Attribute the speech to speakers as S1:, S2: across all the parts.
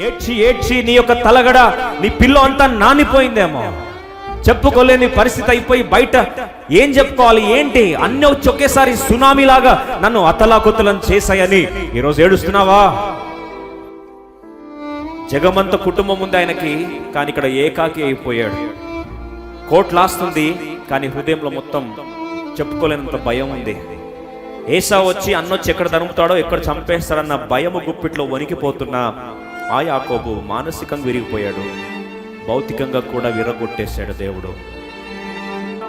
S1: ఏడ్చి ఏడ్చి నీ యొక్క తలగడ, నీ పిల్లో అంతా నానిపోయిందేమో, చెప్పుకోలేని పరిస్థితి అయిపోయి బయట ఏం చెప్పుకోవాలి, ఏంటి అన్నీ వచ్చి ఒకేసారి సునామీ లాగా నన్ను అతలాకుతలం చేశాయని ఈరోజు ఏడుస్తున్నావా? జగమంత కుటుంబం ఉంది ఆయనకి, కానీ ఇక్కడ ఏకాకి అయిపోయాడు. కోట్లాస్తుంది కానీ హృదయంలో మొత్తం చెప్పుకోలేనంత భయం ఉంది. ఏసావు వచ్చి అన్నొచ్చి ఎక్కడ తరుముతాడో, ఎక్కడ చంపేస్తాడన్న భయము గుప్పిట్లో వణికిపోతున్న ఆ యాకోబు మానసికంగా విరిగిపోయాడు, భౌతికంగా కూడా విరగొట్టేశాడు దేవుడు.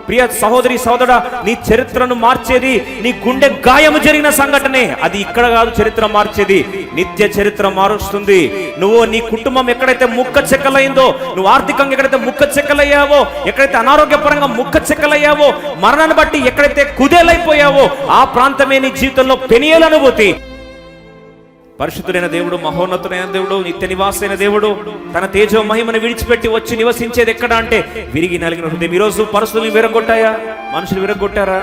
S1: ప్రియ సహోదరి సహోదరుడా, నీ చరిత్రను మార్చేది నీ గుండె గాయము జరిగిన సంఘటనే. అది ఇక్కడ కాదు చరిత్ర మార్చేది, నిత్య చరిత్ర మారుస్తుంది. నువ్వు నీ కుటుంబం ఎక్కడైతే ముక్క చెక్కలైందో, నువ్వు ఆర్థికంగా ఎక్కడైతే ముక్క చెక్కలయ్యావో, ఎక్కడైతే అనారోగ్యపరంగా ముక్క చెక్కలయ్యావో, మరణాన్ని బట్టి ఎక్కడైతే కుదేలైపోయావో, ఆ ప్రాంతమే నీ జీవితంలో పెనియలు అనుభూతి. పరిశుద్ధుడైన దేవుడు, మహోన్నతుడైన దేవుడు, నిత్య నివాసైన దేవుడు తన తేజో మహిమను విడిచిపెట్టి వచ్చి నివసించేది ఎక్కడ అంటే విరిగి నలిగిన హృదయం. ఈరోజు పరిస్థితులు విరగొట్టాయా? మనుషులు విరగొట్టారా?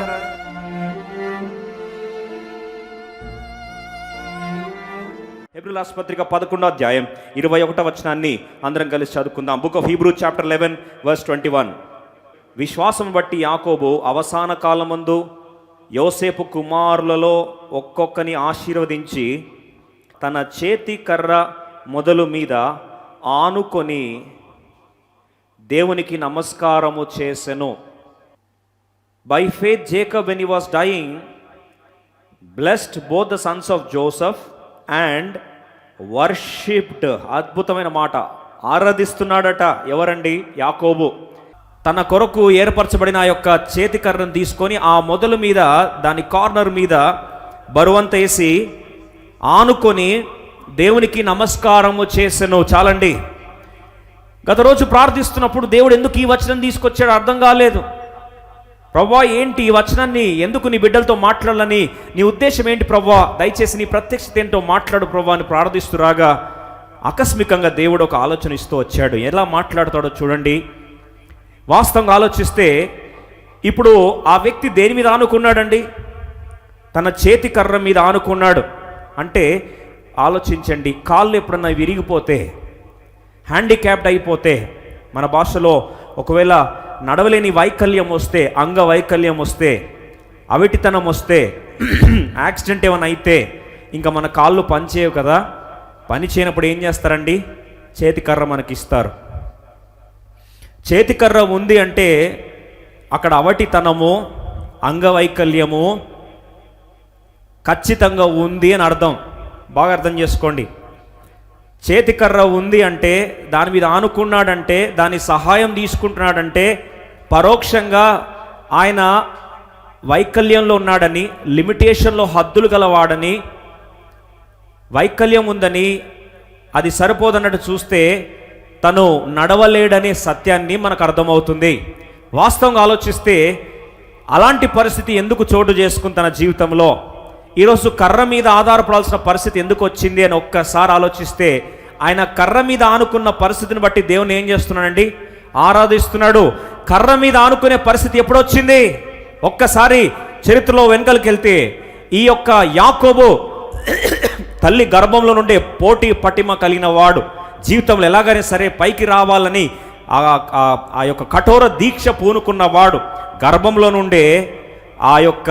S1: హెబ్రీయుల పత్రిక 11వ అధ్యాయం 21వ వచనాన్ని అందరం కలిసి చదువుకుందాం. Book of Hebrew chapter 11 verse 21. విశ్వాసం బట్టి యాకోబు అవసాన కాలమందు యోసేపు కుమారులలో ఒక్కొక్కని ఆశీర్వదించి తన చేతి కర్ర మొదలు మీద ఆనుకొని దేవునికి నమస్కారము చేసెను. By faith Jacob when he was dying blessed both the sons of Joseph and worshipped. అద్భుతమైన మాట, ఆరాధిస్తున్నాడట. ఎవరండి? యాకోబు. తన కొరకు ఏర్పరచబడిన ఆ యొక్క చేతి కర్రను తీసుకొని ఆ మొదలు మీద, దాని కార్నర్ మీద బరువంత వేసి ఆనుకొని దేవునికి నమస్కారము చేసెను. చాలండి. గత రోజు ప్రార్థిస్తున్నప్పుడు దేవుడు ఎందుకు ఈ వచనం తీసుకొచ్చాడో అర్థం కాలేదు. ప్రభువా, ఏంటి ఈ వచనాన్ని ఎందుకు నీ బిడ్డలతో మాట్లాడాలని, నీ ఉద్దేశం ఏంటి ప్రభువా, దయచేసి నీ ప్రత్యక్షత ఏంటో మాట్లాడు ప్రభువా అని ప్రార్థిస్తురాగా ఆకస్మికంగా దేవుడు ఒక ఆలోచన ఇస్తూ వచ్చాడు. ఎలా మాట్లాడతాడో చూడండి. వాస్తవంగా ఆలోచిస్తే ఇప్పుడు ఆ వ్యక్తి దేని మీద ఆనుకున్నాడండి? తన చేతి కర్ర మీద ఆనుకున్నాడు. అంటే ఆలోచించండి, కాళ్ళు ఎప్పుడన్నా విరిగిపోతే, హ్యాండిక్యాప్డ్ అయిపోతే, మన భాషలో ఒకవేళ నడవలేని వైకల్యం వస్తే, అంగవైకల్యం వస్తే, అవిటితనం వస్తే, యాక్సిడెంట్ ఏమైనా అయితే ఇంకా మన కాళ్ళు పనిచేయవు కదా. పని చేయనప్పుడు ఏం చేస్తారండి? చేతి కర్ర మనకి ఇస్తారు. చేతి కర్ర ఉంది అంటే అక్కడ అవటితనము, అంగవైకల్యము ఖచ్చితంగా ఉంది అని అర్థం. బాగా అర్థం చేసుకోండి. చేతి కర్ర ఉంది అంటే, దాని మీద ఆనుకున్నాడంటే, దాని సహాయం తీసుకుంటున్నాడంటే పరోక్షంగా ఆయన వైకల్యంలో ఉన్నాడని, లిమిటేషన్లో హద్దులు గలవాడని, వైకల్యం ఉందని, అది సరిపోదన్నట్టు చూస్తే తను నడవలేడనే సత్యాన్ని మనకు అర్థమవుతుంది. వాస్తవంగా ఆలోచిస్తే అలాంటి పరిస్థితి ఎందుకు చోటు చేసుకుని తన జీవితంలో ఈరోజు కర్ర మీద ఆధారపడాల్సిన పరిస్థితి ఎందుకు వచ్చింది అని ఒక్కసారి ఆలోచిస్తే, ఆయన కర్ర మీద ఆనుకున్న పరిస్థితిని బట్టి దేవుని ఏం చేస్తున్నాడండి? ఆరాధిస్తున్నాడు. కర్ర మీద ఆనుకునే పరిస్థితి ఎప్పుడు వచ్చింది? ఒక్కసారి చరిత్రలో వెనుకలికి వెళ్తే ఈ యొక్క యాకోబు తల్లి గర్భంలో నుండే పోటీ పటిమ కలిగిన వాడు, జీవితంలో ఎలాగైనా సరే పైకి రావాలని ఆ యొక్క కఠోర దీక్ష పూనుకున్నవాడు, గర్భంలో నుండే ఆ యొక్క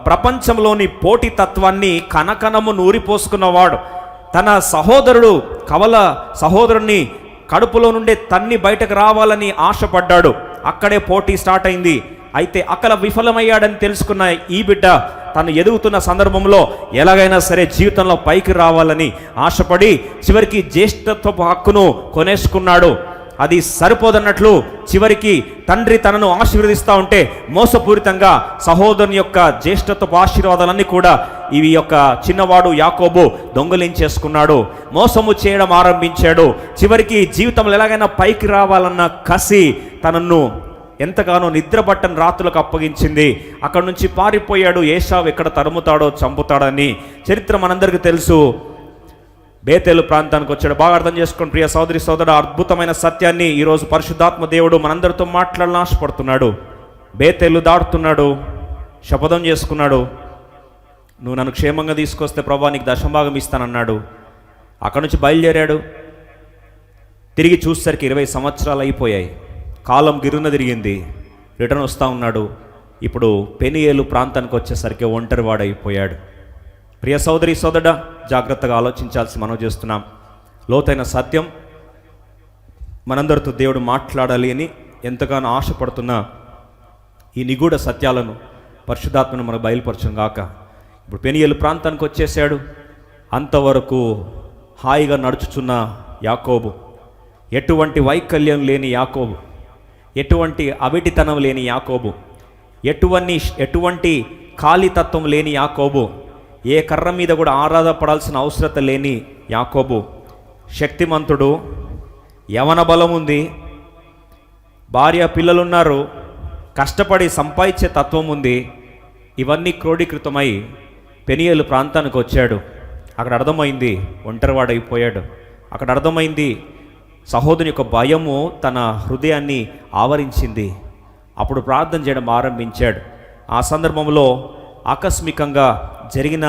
S1: ప్రపంచంలోని పోటీతత్వాన్ని కనకనము నూరిపోసుకున్నవాడు, తన సహోదరుడు కవల సహోదరుని కడుపులో నుండే తన్ని బయటకు రావాలని ఆశపడ్డాడు. అక్కడే పోటీ స్టార్ట్ అయింది. అయితే అక్కడ విఫలమయ్యాడని తెలుసుకున్న ఈ బిడ్డ తను ఎదుగుతున్న సందర్భంలో ఎలాగైనా సరే జీవితంలో పైకి రావాలని ఆశపడి చివరికి జ్యేష్ఠత్వపు హక్కును కొనేసుకున్నాడు. అది సరిపోదన్నట్లు చివరికి తండ్రి తనను ఆశీర్వదిస్తూ ఉంటే మోసపూరితంగా సహోదరుని యొక్క జ్యేష్ఠత్వపు ఆశీర్వాదాలన్నీ కూడా ఇవి యొక్క చిన్నవాడు యాకోబు దొంగలించేసుకున్నాడు, మోసము చేయడం ఆరంభించాడు. చివరికి జీవితంలో ఎలాగైనా పైకి రావాలన్న కసి తనను ఎంతగానో నిద్రపట్టని రాత్రులకు అప్పగించింది. అక్కడి నుంచి పారిపోయాడు. ఏశావు ఎక్కడ తరుముతాడో చంపుతాడని చరిత్ర మనందరికీ తెలుసు. బేతేలు ప్రాంతానికి వచ్చాడు. బాగా అర్థం చేసుకోండి ప్రియ సోదరి సోదరుడు, అద్భుతమైన సత్యాన్ని ఈరోజు పరిశుద్ధాత్మ దేవుడు మనందరితో మాట్లాడాలని ఆశపడుతున్నాడు. బేతేలు దాటుతున్నాడు, శపథం చేసుకున్నాడు, నువ్వు నన్ను క్షేమంగా తీసుకొస్తే ప్రభువా నీకు దశంభాగం ఇస్తానన్నాడు. అక్కడి నుంచి బయలుదేరాడు. తిరిగి చూసేసరికి 20 సంవత్సరాలు అయిపోయాయి. కాలం గిరున తిరిగింది. రిటర్న్ వస్తూ ఉన్నాడు. ఇప్పుడు పెనియేలు ప్రాంతానికి వచ్చేసరికి ఒంటరివాడైపోయాడు. ప్రియ సోదరి సోదరుడా, జాగ్రత్తగా ఆలోచించాల్సి మనం చేస్తున్నాం. లోతైన సత్యం మనందరితో దేవుడు మాట్లాడాలి అని ఎంతగానో ఆశపడుతున్నా ఈ నిగూఢ సత్యాలను పరిశుద్ధాత్మను మనకు బయలుపరచును గాక. ఇప్పుడు పెనియేలు ప్రాంతానికి వచ్చేసాడు. అంతవరకు హాయిగా నడుచుచున్న యాకోబు, ఎటువంటి లేని యాకోబు, ఎటువంటి అవిటితనం లేని యాకోబు, ఎటువంటి ఖాళీతత్వం లేని యాకోబు, ఏ కర్ర మీద కూడా ఆరాధపడాల్సిన అవసరత లేని యాకోబు, శక్తిమంతుడు, యవన బలం ఉంది, భార్య పిల్లలున్నారు, కష్టపడి సంపాదించే తత్వం ఉంది. ఇవన్నీ క్రోడీకృతమై పెనియేలు ప్రాంతానికి వచ్చాడు. అక్కడ అర్థమైంది ఒంటరివాడైపోయాడు. అక్కడ అర్థమైంది సహోదరుని యొక్క భయము తన హృదయాన్ని ఆవరించింది. అప్పుడు ప్రార్థన చేయడం ఆరంభించాడు. ఆ సందర్భంలో ఆకస్మికంగా జరిగిన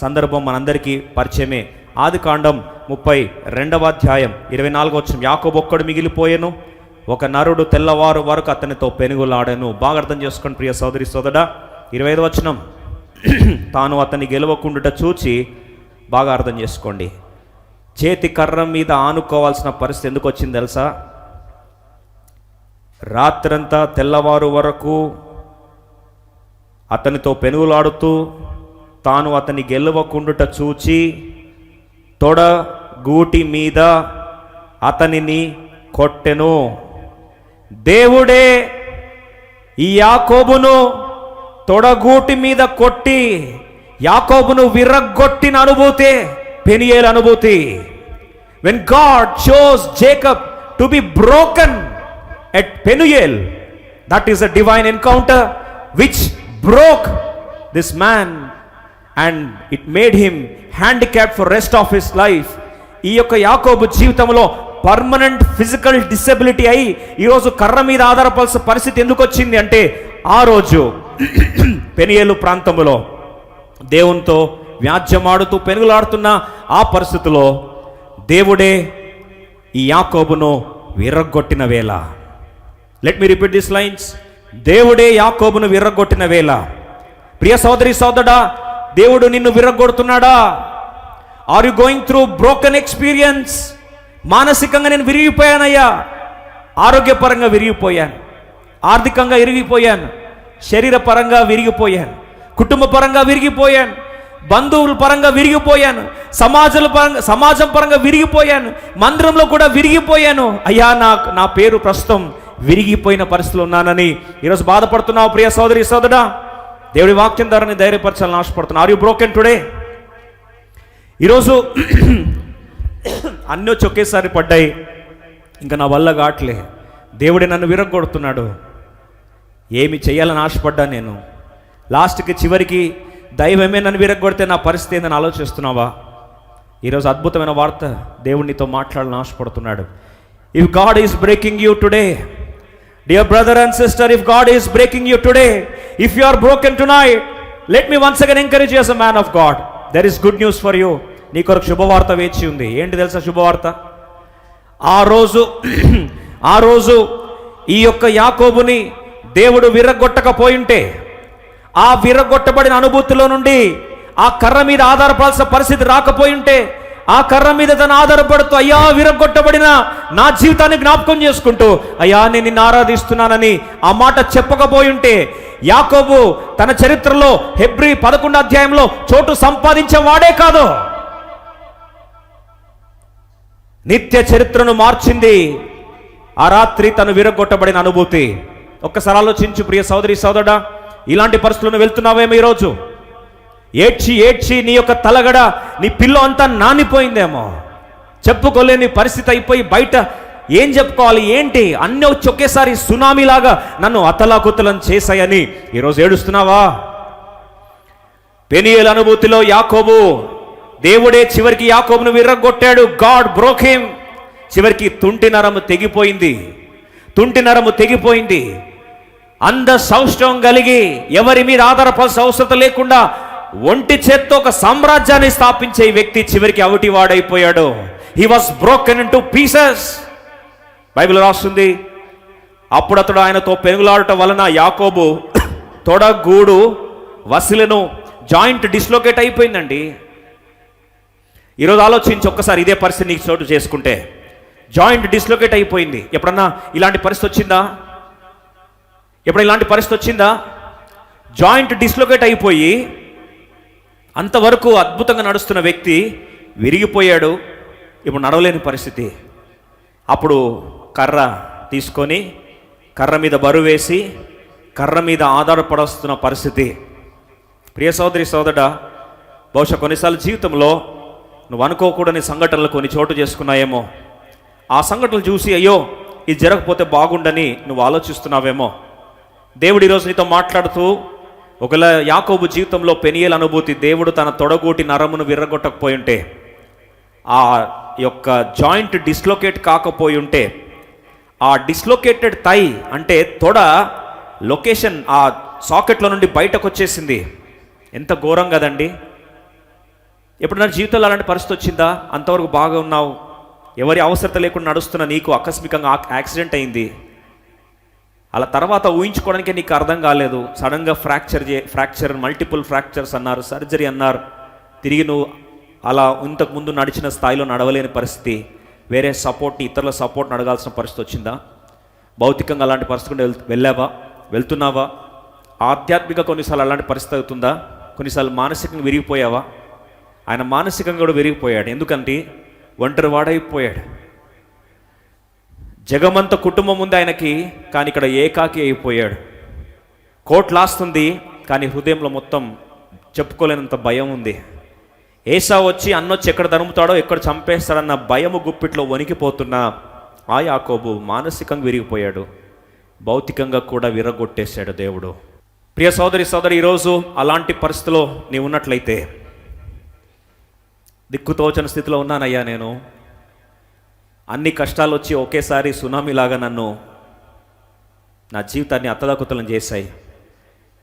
S1: సందర్భం మనందరికీ పరిచయమే. ఆదికాండం 32వ అధ్యాయం 24వ వచనం. యాకోబు ఒక్కడు మిగిలిపోయాను, ఒక నరుడు తెల్లవారు వరకు అతనితో పెనుగులాడాను. బాగా అర్థం చేసుకోండి ప్రియ సోదరి సోదరుడా. 25వ వచనం. తాను అతన్ని గెలవకుండుట చూచి, బాగా అర్థం చేసుకోండి, చేతి కర్ర మీద ఆనుకోవాల్సిన పరిస్థితి ఎందుకు వచ్చింది తెలుసా? రాత్రంతా తెల్లవారు వరకు అతనితో పెనుగులాడుతూ తాను అతన్ని గెలవకుండుట చూచి తొడ గూటి మీద అతనిని కొట్టెను. దేవుడే ఈ యాకోబును తొడగూటి మీద కొట్టి యాకోబును విరగ్గొట్టిన అనుభూతి పెనియేలు అనుభూతి. When God chose Jacob to be broken at Penuel, that is a divine encounter which broke this man and it made him handicapped for rest of his life. ఈ యొక్క యాకోబు జీవితంలో పర్మనెంట్ ఫిజికల్ డిసెబిలిటీ అయి ఈరోజు కర్ర మీద ఆధారపడాల్సిన పరిస్థితి ఎందుకు వచ్చింది అంటే, ఆ రోజు పెనియేలు ప్రాంతంలో దేవునితో వ్యాజ్యమాడుతూ పెనుగులాడుతున్న ఆ పరిస్థితిలో దేవుడే ఈ యాకోబును విర్రగొట్టిన వేళ. Let me repeat this lines. దేవుడే యాకోబును విర్రగొట్టిన వేళ. ప్రియ సోదరి సోదరుడా, దేవుడు నిన్ను విర్రగొడుతున్నాడా? Are you going through broken experience? మానసికంగా నేను విరిగిపోయానయ్యా, ఆరోగ్యపరంగా విరిగిపోయాను, ఆర్థికంగా విరిగిపోయాను, శరీరపరంగా విరిగిపోయాను, కుటుంబ పరంగా విరిగిపోయాను, బంధువుల పరంగా విరిగిపోయాను, సమాజం పరంగా విరిగిపోయాను, మందిరంలో కూడా విరిగిపోయాను. అయ్యా నా పేరు ప్రస్తుతం విరిగిపోయిన పరిస్థితులు ఉన్నానని ఈరోజు బాధపడుతున్నావు ప్రియ సోదరి సోదరుడా. దేవుడి వాక్యం ద్వారా ధైర్యపరచాలని ఆశపడుతున్నా. Are you broken today? ఈరోజు అన్నీ ఒకేసారి పడ్డాయి, ఇంకా నా వల్ల కావట్లే, దేవుడే నన్ను విరగొడుతున్నాడు, ఏమి చేయాలని ఆశపడ్డా నేను, లాస్ట్కి చివరికి దైవమే నన్ను విరగొడితే నా పరిస్థితి ఏందని ఆలోచిస్తున్నావా? ఈరోజు అద్భుతమైన వార్త, దేవుడితో మాట్లాడాలని ఆశపడుతున్నాడు. If God is breaking you today, dear brother and sister, if God is breaking you today, if you are broken tonight, let me once again encourage you as a man of God. There is good news for you. నీ కొరకు శుభవార్త వేచి ఉంది. ఏంటి తెలుసా శుభవార్త? ఆ రోజు ఈ యొక్క యాకోబుని దేవుడు విర్రగొట్టకపోయింటే, ఆ విర్రగొట్టబడిన అనుభూతిలో నుండి ఆ కర్ర మీద ఆధారపడాల్సిన పరిస్థితి రాకపోయింటే, ఆ కర్ర మీద తను ఆధారపడుతూ అయ్యా విరగొట్టబడిన నా జీవితాన్ని జ్ఞాపకం చేసుకుంటూ అయ్యా నేను నిన్ను ఆరాధిస్తున్నానని ఆ మాట చెప్పకపోయింటే, యాకోబు తన చరిత్రలో హెబ్రీ 11వ అధ్యాయంలో చోటు సంపాదించే వాడే కాదు, నిత్య చరిత్రను మార్చింది ఆ రాత్రి తను విరగొట్టబడిన అనుభూతి. ఒక్కసారి ఆలోచించు ప్రియ సోదరి సోదరుడా, ఇలాంటి పరిస్థితులను వెళ్తున్నావేమో ఈరోజు. ఏడ్చి నీ యొక్క తలగడ, నీ పిల్లో అంతా నానిపోయిందేమో, చెప్పుకోలేని పరిస్థితి అయిపోయి బయట ఏం చెప్పుకోవాలి, ఏంటి అన్నీ వచ్చి ఒకేసారి సునామీలాగా నన్ను అతలాకుతలం చేశాయని ఈరోజు ఏడుస్తున్నావా? పెనియేలు అనుభూతిలో యాకోబు, దేవుడే చివరికి యాకోబును విర్రగొట్టాడు. God broke him. చివరికి తుంటి నరము తెగిపోయింది. అంద సౌష్ఠవం కలిగి ఎవరి మీద ఆధారపడాల్సిన అవసరం లేకుండా ఒంటి చేత్తో ఒక సామ్రాజ్యాన్ని స్థాపించే వ్యక్తి చివరికి అవిటివాడైపోయాడు. He was broken into pieces. Bible రాస్తుంది, అప్పుడు అతడు ఆయనతో పెనుగులాడట వలన యాకోబు తొడ గూడు వసిలను, జాయింట్ డిస్లోకేట్ అయిపోయిందండి. ఈరోజు ఆలోచించి ఒక్కసారి ఇదే పరిస్థితి నీకు చోటు చేసుకుంటే, జాయింట్ డిస్లోకేట్ అయిపోయింది. ఎప్పుడన్నా ఇలాంటి పరిస్థితి వచ్చిందా? ఎప్పుడైనా ఇలాంటి పరిస్థితి వచ్చిందా? జాయింట్ డిస్లోకేట్ అయిపోయి అంతవరకు అద్భుతంగా నడుస్తున్న వ్యక్తి విరిగిపోయాడు, ఇప్పుడు నడవలేని పరిస్థితి. అప్పుడు కర్ర తీసుకొని కర్ర మీద బరువు వేసి కర్ర మీద ఆధారపడుస్తున్న పరిస్థితి. ప్రియ సోదరి సోదరుడా, బహుశా కొన్నిసార్లు జీవితంలో నువ్వు అనుకోకూడని సంఘటనలు కొన్ని చోటు చేసుకున్నాయేమో. ఆ సంఘటనలు చూసి అయ్యో ఇది జరగకపోతే బాగుండని నువ్వు ఆలోచిస్తున్నావేమో. దేవుడు ఈరోజు నీతో మాట్లాడుతూ, ఒకవేళ యాకోబు జీవితంలో పెనియేలు అనుభూతి, దేవుడు తన తొడగూటి నరమును విర్రగొట్టకపోయి ఉంటే, ఆ యొక్క జాయింట్ డిస్లోకేట్ కాకపోయి ఉంటే, ఆ డిస్లోకేటెడ్ థై అంటే తొడ లొకేషన్ ఆ సాకెట్లో నుండి బయటకు వచ్చేసింది. ఎంత ఘోరం కదండి. ఎప్పుడన్నా జీవితంలో అలాంటి పరిస్థితి వచ్చిందా? అంతవరకు బాగా ఉన్నావు, ఎవరి అవసరత లేకుండా నడుస్తున్న నీకు ఆకస్మికంగా యాక్సిడెంట్ అయింది. అలా తర్వాత ఊహించుకోవడానికే నీకు అర్థం కాలేదు. సడన్గా ఫ్రాక్చర్ మల్టిపుల్ ఫ్రాక్చర్స్ అన్నారు, సర్జరీ అన్నారు. తిరిగి నువ్వు అలా ఇంతకుముందు నడిచిన స్థాయిలో నడవలేని పరిస్థితి, వేరే సపోర్ట్, ఇతరుల సపోర్ట్ని అడగాల్సిన పరిస్థితి వచ్చిందా? భౌతికంగా అలాంటి పరిస్థితి వెళ్ళావా, వెళ్తున్నావా? ఆధ్యాత్మిక కొన్నిసార్లు అలాంటి పరిస్థితి అవుతుందా? కొన్నిసార్లు మానసికంగా విరిగిపోయావా? ఆయన మానసికంగా కూడా విరిగిపోయాడు. ఎందుకంటే ఒంటరి వాడైపోయాడు. జగమంత కుటుంబం ఉంది ఆయనకి, కానీ ఇక్కడ ఏకాకి అయిపోయాడు. కోట్లాస్తుంది, కానీ హృదయంలో మొత్తం చెప్పుకోలేనంత భయం ఉంది. ఏసా వచ్చి అన్నొచ్చి ఎక్కడ తరుముతాడో, ఎక్కడ చంపేస్తాడన్న భయము గుప్పిట్లో వణికిపోతున్న ఆ యాకోబు మానసికంగా విరిగిపోయాడు, భౌతికంగా కూడా విరగొట్టేశాడు దేవుడు. ప్రియ సోదరి సోదరి, ఈరోజు అలాంటి పరిస్థితిలో నీవు ఉన్నట్లయితే, దిక్కుతోచని స్థితిలో ఉన్నానయ్యా నేను, అన్ని కష్టాలు వచ్చి ఒకేసారి సునామీలాగా నా జీవితాన్ని అత్తదకుతలం చేశాయి.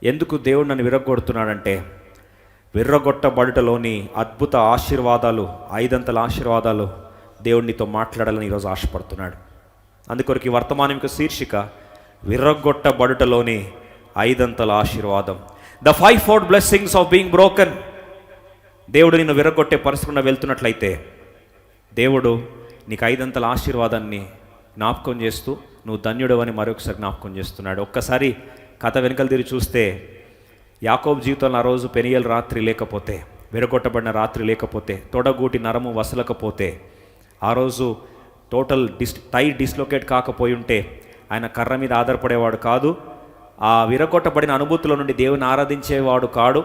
S1: ఎందుకు దేవుడు నన్ను విరగొడుతున్నాడంటే, విర్రగొట్టబడుటలోని అద్భుత ఆశీర్వాదాలు, 5 ఆశీర్వాదాలు దేవుడు నీతో మాట్లాడాలని ఈరోజు ఆశపడుతున్నాడు. అందుకొరకు ఈ వర్తమానం యొక్క శీర్షిక విర్రగొట్టబడుటలోని 5 ఆశీర్వాదం, the 5-fold blessings of being broken. దేవుడు నిన్ను విరగొట్టే పరిస్థితుల్లో వెళ్తున్నట్లయితే, దేవుడు నీకు 5 ఆశీర్వాదాన్ని జ్ఞాపకం చేస్తూ నువ్వు ధన్యుడవని మరొకసారి జ్ఞాపకం చేస్తున్నాడు. ఒక్కసారి కథ వెనుకలు తిరిగి చూస్తే, యాకోబు జీవితంలో ఆ రోజు పెనియేలు రాత్రి లేకపోతే, విరగొట్టబడిన రాత్రి లేకపోతే, తొడగూటి నరము వసలకపోతే, ఆ రోజు టోటల్ థై డిస్లోకేట్ కాకపోయి ఉంటే ఆయన కర్ర మీద ఆధారపడేవాడు కాదు. ఆ విరగొట్టబడిన అనుభూతిలో నుండి దేవుని ఆరాధించేవాడు కాడు.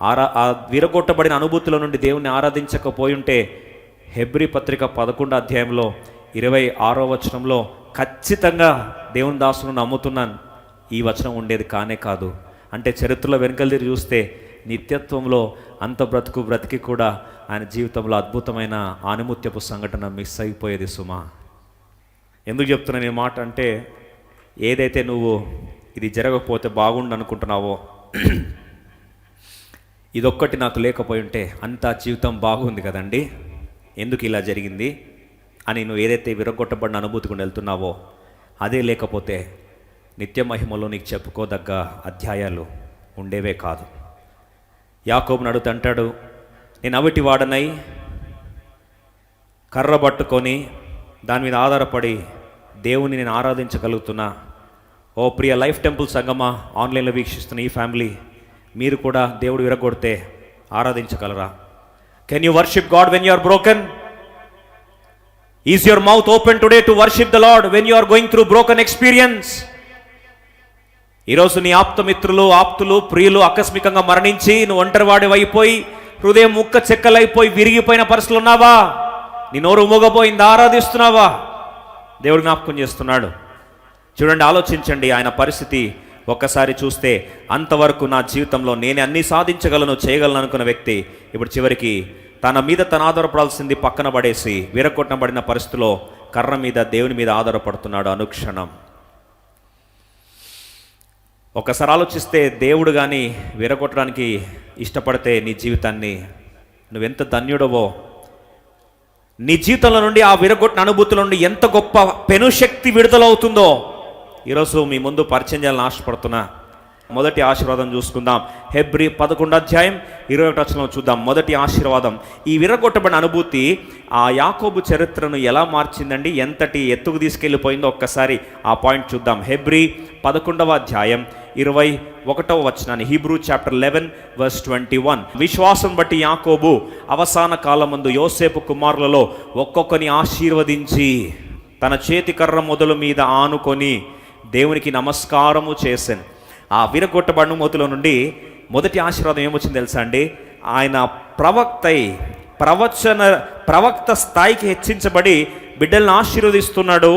S1: ఆ విరగొట్టబడిన అనుభూతిలో నుండి దేవుని ఆరాధించకపోయి ఉంటే, హెబ్రీ పత్రిక 11వ అధ్యాయంలో 26వ వచనంలో ఖచ్చితంగా దేవుని దాసును నమ్ముతున్నాను ఈ వచనం ఉండేది కానే కాదు. అంటే చరిత్రలో వెనుకలు తిరిగి చూస్తే నిత్యత్వంలో అంత బ్రతికి కూడా ఆయన జీవితంలో అద్భుతమైన ఆనుమత్యపు సంఘటన మిస్ అయిపోయేది సుమా. ఎందుకు చెప్తున్నా నేను మాట అంటే, ఏదైతే నువ్వు ఇది జరగకపోతే బాగుండు అనుకుంటున్నావో, ఇదొక్కటి నాకు లేకపోయి ఉంటే అంతా జీవితం బాగుంది కదండి, ఎందుకు ఇలా జరిగింది అని నువ్వు ఏదైతే విరగొట్టబడిన అనుభూతి కూడా వెళ్తున్నావో, అదే లేకపోతే నిత్య మహిమలో నీకు చెప్పుకోదగ్గ అధ్యాయాలు ఉండేవే కాదు. యాకోబుని అడుగుతంటాడు, నేను అవిటి వాడనై కర్ర పట్టుకొని దాని మీద ఆధారపడి దేవుని నేను ఆరాధించగలుగుతున్నా. ఓ ప్రియ లైఫ్ టెంపుల్ సంగమా, ఆన్లైన్లో వీక్షిస్తున్న ఈ ఫ్యామిలీ, మీరు కూడా దేవుడు విరగొడితే ఆరాధించగలరా? Can you worship God when you are broken? Is your mouth open today to worship the Lord when you are going through broken experience? ఈరోజు నీ ఆప్తులు ప్రియులు ఆకస్మికంగా మరణించి నువ్వు ఒంటరివాడి అయిపోయి, హృదయం ముక్క చెక్కలైపోయి విరిగిపోయిన పరిస్థితులు ఉన్నావా? నీ నోరు మూగపోయిందా? ఆరాధిస్తున్నావా? దేవుడు జ్ఞాపకం చేస్తున్నాడు. చూడండి, ఆలోచించండి ఆయన పరిస్థితి. ఒక్కసారి చూస్తే, అంతవరకు నా జీవితంలో నేను అన్నీ సాధించగలను, చేయగలను అనుకున్న వ్యక్తి ఇప్పుడు చివరికి తన మీద తను ఆధారపడాల్సింది పక్కన పడేసి విరగొట్టబడిన పరిస్థితిలో కర్ర మీద, దేవుని మీద ఆధారపడుతున్నాడు అనుక్షణం. ఒకసారి ఆలోచిస్తే, దేవుడు కానీ విరగొట్టడానికి ఇష్టపడితే నీ జీవితాన్ని, నువ్వెంత ధన్యుడవో నీ జీవితంలో నుండి, ఆ విరగొట్టిన అనుభూతుల నుండి ఎంత గొప్ప పెనుశక్తి విడుదలవుతుందో ఈరోజు మీ ముందు పరిచయం చేయాలని ఆశపడుతున్నా. మొదటి ఆశీర్వాదం చూసుకుందాం. హెబ్రీ 11:21 చూద్దాం. మొదటి ఆశీర్వాదం, ఈ విరగొట్టబడిన అనుభూతి ఆ యాకోబు చరిత్రను ఎలా మార్చిందండి, ఎంతటి ఎత్తుకు తీసుకెళ్ళిపోయిందో ఒక్కసారి ఆ పాయింట్ చూద్దాం. Hebrew 11:21 Hebrew chapter 11:21. విశ్వాసం బట్టి యాకోబు అవసాన కాలమందు యోసేపు కుమారులలో ఒక్కొక్కని ఆశీర్వదించి తన చేతి కర్ర మొదలు మీద ఆనుకొని దేవునికి నమస్కారము చేశాను. ఆ విరగొట్టబడిన మూతుల నుండి మొదటి ఆశీర్వాదం ఏమొచ్చింది తెలుసా అండి? ఆయన ప్రవక్త స్థాయికి హెచ్చించబడి బిడ్డలను ఆశీర్వదిస్తున్నాడు.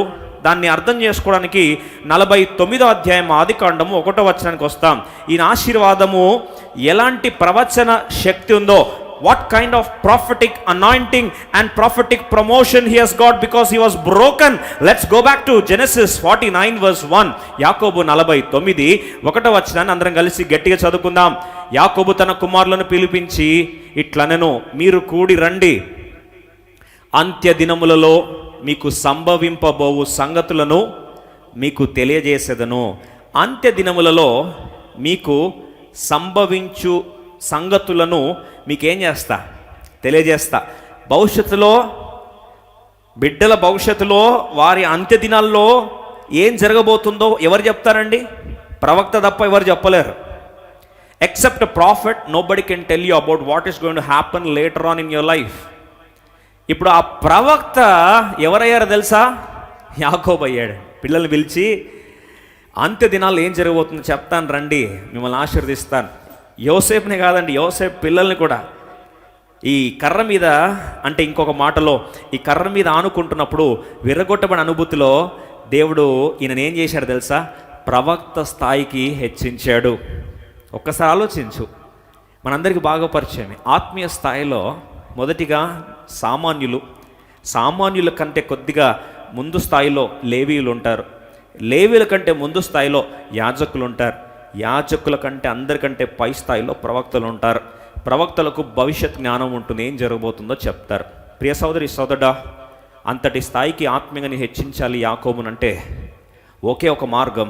S1: దాన్ని అర్థం చేసుకోవడానికి 49వ అధ్యాయం ఆదికాండము 1వ వచనానికి వస్తాం. ఈయన ఆశీర్వాదము ఎలాంటి ప్రవచన శక్తి ఉందో, what kind of prophetic anointing and prophetic promotion he has got because he was broken. Let's go back to Genesis 49:1. యాకోబు 49:1 వచనాన్ని అందరం కలిసి గట్టిగా చదువుకుందాం. యాకోబు తన కుమారులను పిలిపించి ఇట్లనెను, మీరు కూడి రండి, అంత్య దినములలో మీకు సంభవింపబోవు సంగతులను మీకు తెలియజేసేదను. అంత్య దినములలో మీకు సంభవించు సంగతులను మీకేం చేస్తా, తెలియజేస్తా. భవిష్యత్తులో, బిడ్డల భవిష్యత్తులో, వారి అంత్య దినాల్లో ఏం జరగబోతుందో ఎవరు చెప్తారండి? ప్రవక్త తప్ప ఎవరు చెప్పలేరు. Except profit, nobody can tell you about what is going to happen later on in your life. ఇప్పుడు ఆ ప్రవక్త ఎవరయ్యారో తెలుసా? యాకోబు అయ్యాడు. పిల్లల్ని పిలిచి అంత్య దినాల్లో ఏం జరగబోతుందో చెప్తాను రండి, మిమ్మల్ని ఆశీర్వదిస్తాను. యోసేపునే కాదండి, యోసేపు పిల్లల్ని కూడా ఈ కర్ర మీద, అంటే ఇంకొక మాటలో ఈ కర్ర మీద ఆనుకుంటున్నప్పుడు విరగొట్టబడిన అనుభూతిలో దేవుడు ఈయనను ఏం చేశాడు తెలుసా? ప్రవక్త స్థాయికి హెచ్చించాడు. ఒక్కసారి ఆలోచించు. మనందరికీ బాగా పరిచయమే. ఆత్మీయ స్థాయిలో మొదటిగా సామాన్యుల కంటే కొద్దిగా ముందు స్థాయిలో లేవీయులు ఉంటారు. లేవీల కంటే ముందు స్థాయిలో యాజకులు ఉంటారు. యాజకుల కంటే అందరికంటే పై స్థాయిలో ప్రవక్తలు ఉంటారు. ప్రవక్తలకు భవిష్యత్ జ్ఞానం ఉంటుంది, ఏం జరగబోతుందో చెప్తారు. ప్రియ సోదరి సోదరుడా, అంతటి స్థాయికి ఆత్మీయంగా హెచ్చించాలి యాకోబునంటే ఒకే ఒక మార్గం,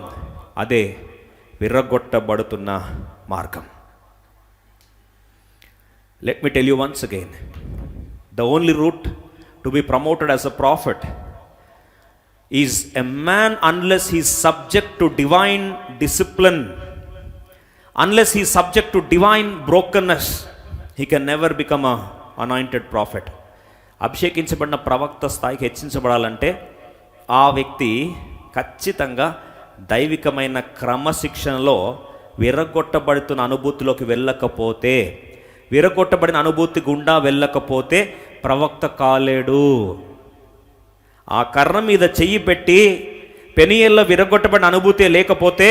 S1: అదే విర్రగొట్టబడుతున్న మార్గం. Let me tell you once again, the only route to be promoted as a prophet is a man, unless he is subject to divine discipline, unless he is subject to divine brokenness, he can never become a anointed prophet. అభిషేకించబడిన ప్రవక్త స్థాయికి హెచ్చించబడాలంటే ఆ వ్యక్తి ఖచ్చితంగా దైవికమైన క్రమశిక్షణలో విరగొట్టబడుతున్న అనుభూతిలోకి వెళ్ళకపోతే, విరగొట్టబడిన అనుభూతి గుండా వెళ్ళకపోతే ప్రవక్త కాలేడు. ఆ కర్ర మీద చెయ్యి పెట్టి పెనియల్లో విరగొట్టబడిన అనుభూతి లేకపోతే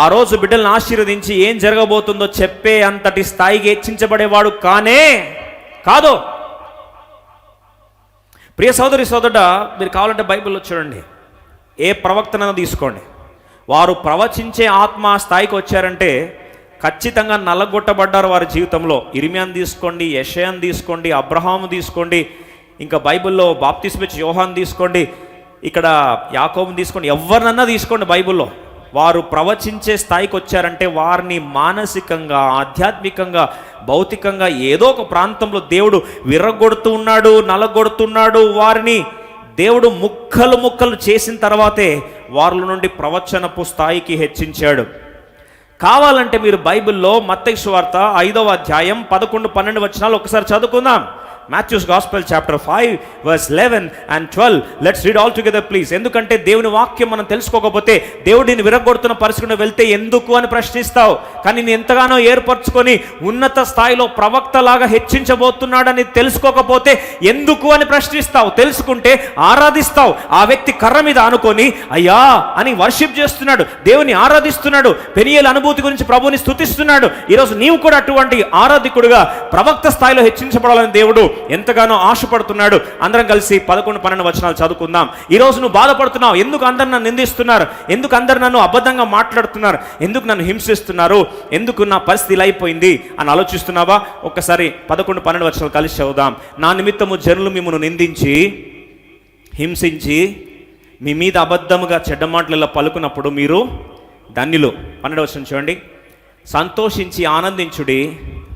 S1: ఆ రోజు బిడ్డలను ఆశీర్వదించి ఏం జరగబోతుందో చెప్పే అంతటి స్థాయికి హెచ్చించబడేవాడు కాదు. ప్రియ సోదరి సోదరుడా, మీరు కావాలంటే బైబిల్లో చూడండి, ఏ ప్రవక్తనైనా తీసుకోండి, వారు ప్రవచించే ఆత్మ స్థాయికి వచ్చారంటే ఖచ్చితంగా నల్లగొట్టబడ్డారు వారి జీవితంలో. ఇర్మియాను తీసుకోండి, యెషయాను తీసుకోండి, అబ్రహాము తీసుకోండి, ఇంకా బైబిల్లో బాప్తిస్మిచ్చి యోహాను తీసుకోండి, ఇక్కడ యాకోబుని తీసుకోండి, ఎవరినన్నా తీసుకోండి. బైబిల్లో వారు ప్రవచించే స్థాయికి వచ్చారంటే వారిని మానసికంగా, ఆధ్యాత్మికంగా, భౌతికంగా ఏదో ఒక ప్రాంతంలో దేవుడు విర్రగొడుతూ ఉన్నాడు, నలగొడుతున్నాడు. వారిని దేవుడు ముక్కలు చేసిన తర్వాతే వారి నుండి ప్రవచనపు స్థాయికి హెచ్చించాడు. కావాలంటే మీరు బైబిల్లో మత్తయి సువార్త 5వ అధ్యాయం 11-12 వచనాలు ఒకసారి చదువుకుందాం. Matthew's Gospel chapter 5:11 and 12. Let's read all together please. ఎందుకంటే దేవుని వాక్యం మనం తెలుసుకోకపోతే, దేవుడిని విరగొడుతున్న పరిస్థితిలో వెళ్తే ఎందుకు అని ప్రశ్నిస్తావు. కానీ నేను ఎంతగానో ఏర్పరచుకొని ఉన్నత స్థాయిలో ప్రవక్తలాగా హెచ్చించబోతున్నాడని తెలుసుకోకపోతే ఎందుకు అని ప్రశ్నిస్తావు. తెలుసుకుంటే ఆరాధిస్తావు. ఆ వ్యక్తి కర్ర మీద ఆనుకొని అయ్యా అని వర్షిప్ చేస్తున్నాడు, దేవుని ఆరాధిస్తున్నాడు, పెనియేలు అనుభూతి గురించి ప్రభువుని స్తుతిస్తున్నాడు. ఈరోజు నీవు కూడా అటువంటి ఆరాధికుడుగా ప్రవక్త స్థాయిలో హెచ్చించబడాలని దేవుడు ఎంతగానో ఆశపడుతున్నాడు. అందరం కలిసి 11-12 వచనాలు చదువుకుందాం. ఈరోజు నువ్వు బాధపడుతున్నావు, ఎందుకు అందరు నన్ను నిందిస్తున్నారు, ఎందుకు అందరు నన్ను అబద్ధంగా మాట్లాడుతున్నారు, ఎందుకు నన్ను హింసిస్తున్నారు, ఎందుకు నా పరిస్థితి ఇలా అయిపోయింది అని ఆలోచిస్తున్నావా? ఒక్కసారి 11-12 వచనాలు కలిసి చదువుదాం. నా నిమిత్తము జనులు మిమ్మల్ని నిందించి హింసించి మీ మీద అబద్ధముగా చెడ్డ మాటలలో పలుకున్నప్పుడు మీరు ధన్యులు. 12వ వచనం చూడండి. సంతోషించి ఆనందించుడి,